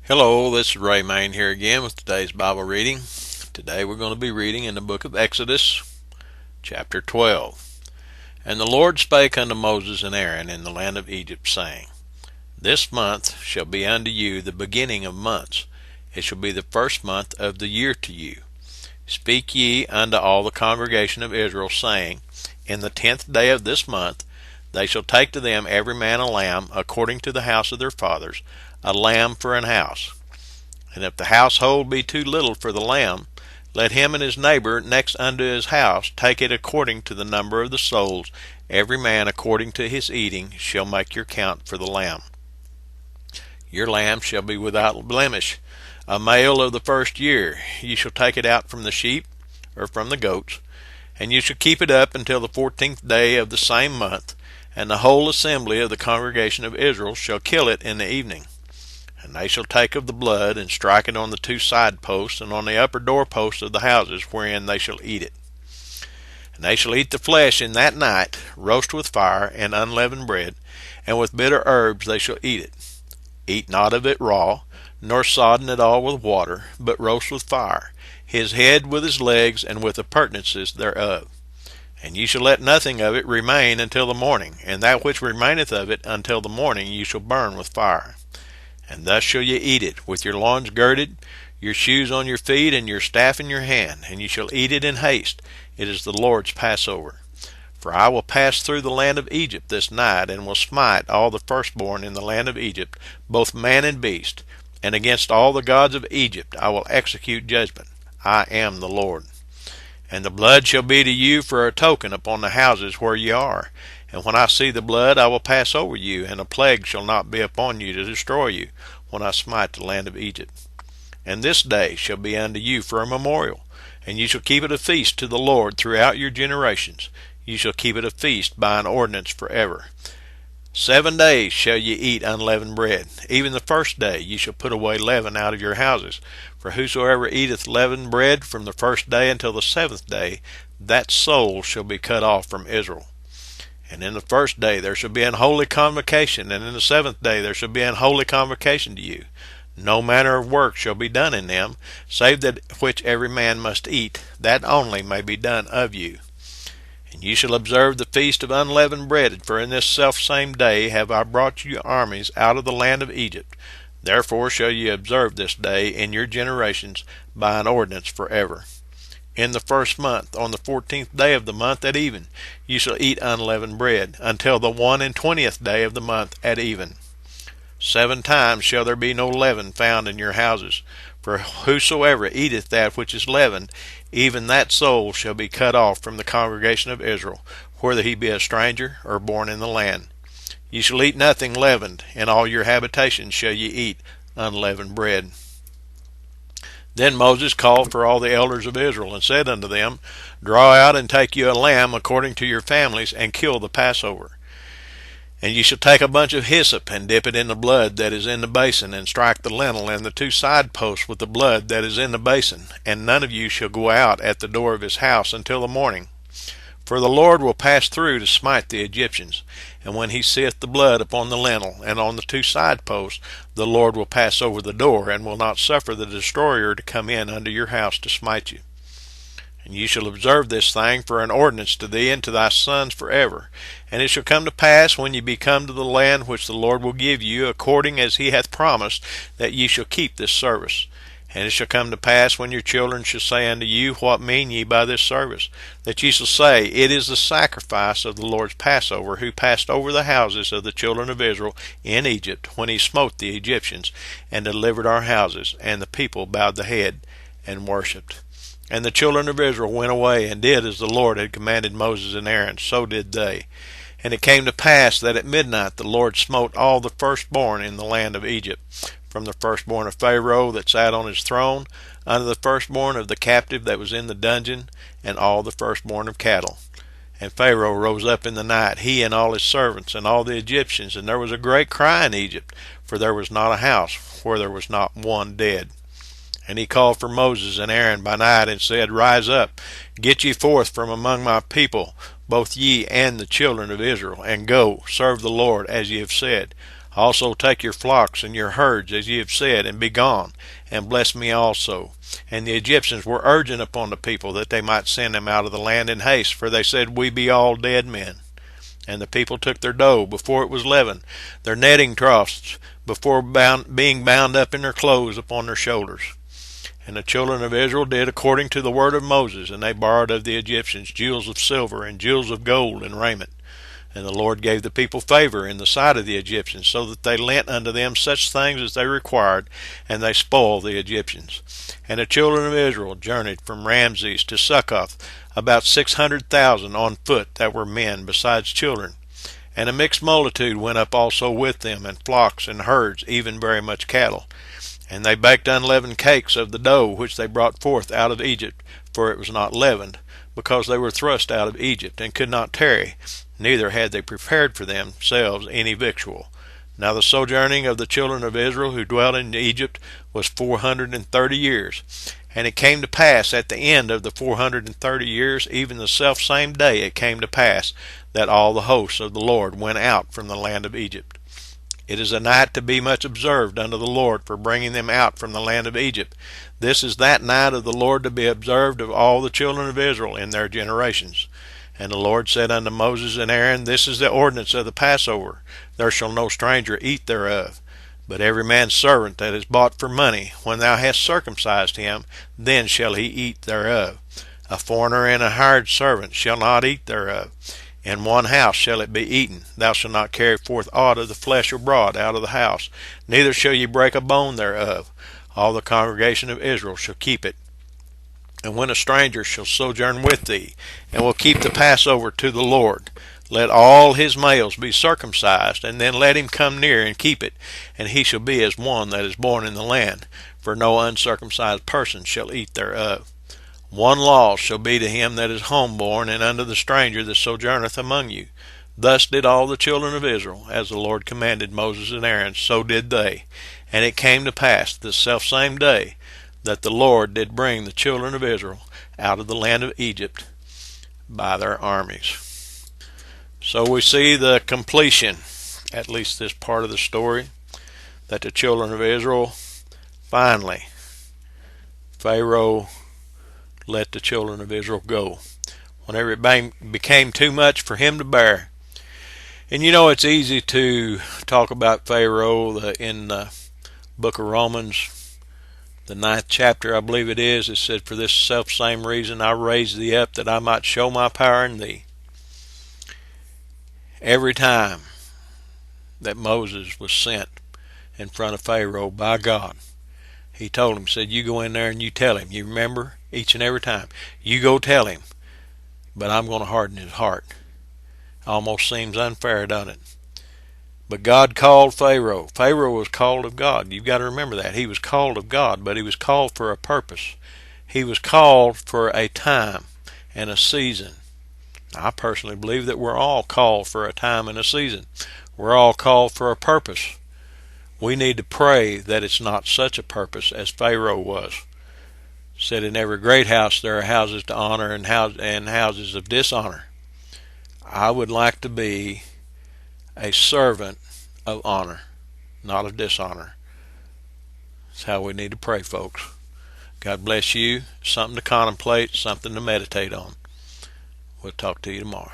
Hello, this is Ray Main here again with today's Bible reading. Today we're going to be reading in the book of Exodus, chapter 12. And the Lord spake unto Moses and Aaron in the land of Egypt, saying, This month shall be unto you the beginning of months. It shall be the first month of the year to you. Speak ye unto all the congregation of Israel, saying, In the 10th day of this month they shall take to them every man a lamb according to the house of their fathers, a lamb for an house. And if the household be too little for the lamb, let him and his neighbor next unto his house take it according to the number of the souls, every man according to his eating shall make your count for the lamb. Your lamb shall be without blemish, a male of the first year. You shall take it out from the sheep, or from the goats, and you shall keep it up until the 14th day of the same month, and the whole assembly of the congregation of Israel shall kill it in the evening. And they shall take of the blood, and strike it on the two side posts, and on the upper door posts of the houses wherein they shall eat it. And they shall eat the flesh in that night, roast with fire, and unleavened bread, and with bitter herbs they shall eat it. Eat not of it raw, nor sodden it all with water, but roast with fire, his head with his legs, and with the appurtenances thereof. And ye shall let nothing of it remain until the morning, and that which remaineth of it until the morning ye shall burn with fire. And thus shall ye eat it, with your loins girded, your shoes on your feet, and your staff in your hand, and ye shall eat it in haste. It is the Lord's Passover. For I will pass through the land of Egypt this night, and will smite all the firstborn in the land of Egypt, both man and beast. And against all the gods of Egypt I will execute judgment. I am the Lord. And the blood shall be to you for a token upon the houses where ye are. And when I see the blood, I will pass over you, and a plague shall not be upon you to destroy you, when I smite the land of Egypt. And this day shall be unto you for a memorial, and ye shall keep it a feast to the Lord throughout your generations. Ye shall keep it a feast by an ordinance forever. 7 days shall ye eat unleavened bread. Even the first day ye shall put away leaven out of your houses. For whosoever eateth leavened bread from the first day until the 7th day, that soul shall be cut off from Israel. And in the first day there shall be an holy convocation, and in the 7th day there shall be an holy convocation to you. No manner of work shall be done in them, save that which every man must eat, that only may be done of you. And ye shall observe the feast of unleavened bread, for in this selfsame day have I brought you armies out of the land of Egypt. Therefore shall ye observe this day in your generations by an ordinance forever. In the first month, on the 14th day of the month at even, you shall eat unleavened bread, until the 21st day of the month at even. 7 times shall there be no leaven found in your houses. For whosoever eateth that which is leavened, even that soul shall be cut off from the congregation of Israel, whether he be a stranger or born in the land. Ye shall eat nothing leavened. In all your habitations shall ye eat unleavened bread. Then Moses called for all the elders of Israel, and said unto them, Draw out and take you a lamb according to your families, and kill the Passover. And ye shall take a bunch of hyssop, and dip it in the blood that is in the basin, and strike the lintel and the 2 side posts with the blood that is in the basin. And none of you shall go out at the door of his house until the morning. For the Lord will pass through to smite the Egyptians. And when he seeth the blood upon the lintel and on the 2 side posts, the Lord will pass over the door, and will not suffer the destroyer to come in unto your house to smite you. And ye shall observe this thing for an ordinance to thee and to thy sons forever. And it shall come to pass, when ye be come to the land which the Lord will give you, according as he hath promised, that ye shall keep this service. And it shall come to pass, when your children shall say unto you, What mean ye by this service? That ye shall say, It is the sacrifice of the Lord's Passover, who passed over the houses of the children of Israel in Egypt, when he smote the Egyptians, and delivered our houses. And the people bowed the head and worshipped. And the children of Israel went away, and did as the Lord had commanded Moses and Aaron, so did they. And it came to pass that at midnight the Lord smote all the firstborn in the land of Egypt, from the firstborn of Pharaoh that sat on his throne, unto the firstborn of the captive that was in the dungeon, and all the firstborn of cattle. And Pharaoh rose up in the night, he and all his servants, and all the Egyptians, and there was a great cry in Egypt, for there was not a house where there was not one dead. And he called for Moses and Aaron by night, and said, Rise up, get ye forth from among my people, both ye and the children of Israel, and go, serve the Lord as ye have said. Also take your flocks and your herds, as ye have said, and be gone, and bless me also. And the Egyptians were urgent upon the people that they might send them out of the land in haste, for they said, We be all dead men. And the people took their dough before it was leavened, their netting troughs before being bound up in their clothes upon their shoulders. And the children of Israel did according to the word of Moses, and they borrowed of the Egyptians jewels of silver and jewels of gold and raiment. And the Lord gave the people favor in the sight of the Egyptians, so that they lent unto them such things as they required, and they spoiled the Egyptians. And the children of Israel journeyed from Ramses to Succoth, about 600,000 on foot that were men, besides children. And a mixed multitude went up also with them, and flocks and herds, even very much cattle. And they baked unleavened cakes of the dough which they brought forth out of Egypt, for it was not leavened, because they were thrust out of Egypt, and could not tarry, neither had they prepared for themselves any victual. Now the sojourning of the children of Israel who dwelt in Egypt was 430 years. And it came to pass at the end of the 430 years, even the selfsame day it came to pass, that all the hosts of the Lord went out from the land of Egypt. It is a night to be much observed unto the Lord for bringing them out from the land of Egypt. This is that night of the Lord to be observed of all the children of Israel in their generations. And the Lord said unto Moses and Aaron, This is the ordinance of the Passover. There shall no stranger eat thereof. But every man's servant that is bought for money, when thou hast circumcised him, then shall he eat thereof. A foreigner and a hired servant shall not eat thereof. In one house shall it be eaten. Thou shalt not carry forth aught of the flesh abroad out of the house, neither shall ye break a bone thereof. All the congregation of Israel shall keep it. And when a stranger shall sojourn with thee, and will keep the Passover to the Lord, let all his males be circumcised, and then let him come near and keep it, and he shall be as one that is born in the land, for no uncircumcised person shall eat thereof. One law shall be to him that is homeborn, and unto the stranger that sojourneth among you. Thus did all the children of Israel, as the Lord commanded Moses and Aaron, so did they. And it came to pass the selfsame day that the Lord did bring the children of Israel out of the land of Egypt by their armies. So we see the completion, at least this part of the story, that the children of Israel finally, Pharaoh let the children of Israel go whenever it became too much for him to bear. And you know, it's easy to talk about Pharaoh in the book of Romans, the 9th chapter, I believe it is. It said, For this selfsame reason I raised thee up, that I might show my power in thee. Every time that Moses was sent in front of Pharaoh by God, he told him, said, you go in there and you tell him. You remember? Each and every time. You go tell him, but I'm going to harden his heart. Almost seems unfair, doesn't it? But God called Pharaoh. Pharaoh was called of God. You've got to remember that. He was called of God, but he was called for a purpose. He was called for a time and a season. I personally believe that we're all called for a time and a season. We're all called for a purpose. We need to pray that it's not such a purpose as Pharaoh was. Said in every great house there are houses to honor and houses of dishonor. I would like to be a servant of honor, not of dishonor. That's how we need to pray, folks. God bless you. Something to contemplate, something to meditate on. We'll talk to you tomorrow.